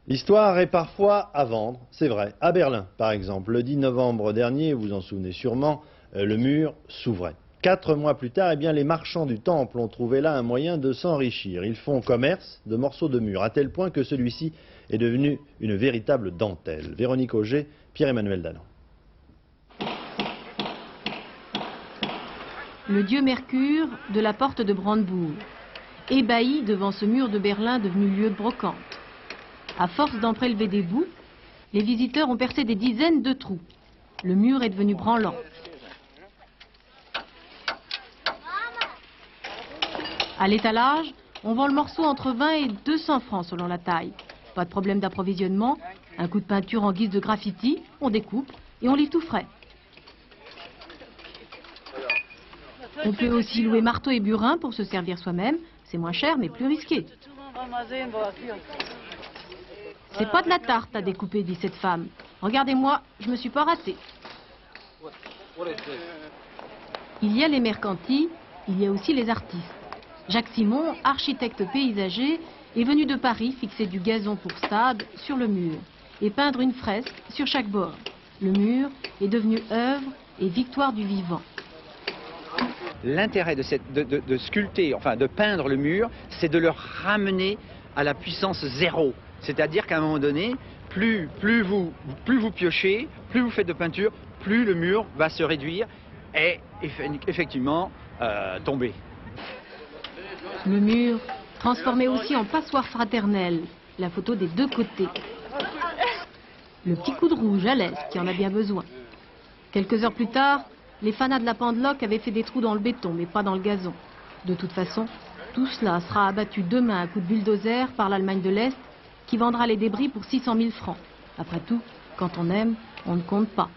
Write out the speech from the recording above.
L'histoire est parfois à vendre, c'est vrai. À Berlin, par exemple, le 10 novembre dernier, vous vous en souvenez sûrement, le mur s'ouvrait. 4 mois plus tard, les marchands du temple ont trouvé là un moyen de s'enrichir. Ils font commerce de morceaux de mur, à tel point que celui-ci est devenu une véritable dentelle. Véronique Auger, Pierre-Emmanuel Danan. Le dieu Mercure de la porte de Brandebourg, ébahi devant ce mur de Berlin devenu lieu de brocante. À force d'en prélever des bouts, les visiteurs ont percé des dizaines de trous. Le mur est devenu branlant. À l'étalage, on vend le morceau entre 20 et 200 francs selon la taille. Pas de problème d'approvisionnement, un coup de peinture en guise de graffiti, on découpe et on livre tout frais. On peut aussi louer marteau et burin pour se servir soi-même. C'est moins cher mais plus risqué. C'est pas de la tarte à découper, dit cette femme. Regardez-moi, je me suis pas ratée. Il y a les mercantis, il y a aussi les artistes. Jacques Simon, architecte paysager, est venu de Paris fixer du gazon pour stade sur le mur et peindre une fresque sur chaque bord. Le mur est devenu œuvre et victoire du vivant. L'intérêt de sculpter, enfin de peindre le mur, c'est de le ramener à la puissance zéro. C'est-à-dire qu'à un moment donné, plus vous piochez, plus vous faites de peinture, plus le mur va se réduire et effectivement tomber. Le mur, transformé aussi en passoire fraternelle, la photo des deux côtés. Le petit coup de rouge à l'est qui en a bien besoin. Quelques heures plus tard, les fanas de la pendeloque avaient fait des trous dans le béton, mais pas dans le gazon. De toute façon, tout cela sera abattu demain à coup de bulldozer par l'Allemagne de l'Est, qui vendra les débris pour 600 000 francs. Après tout, quand on aime, on ne compte pas.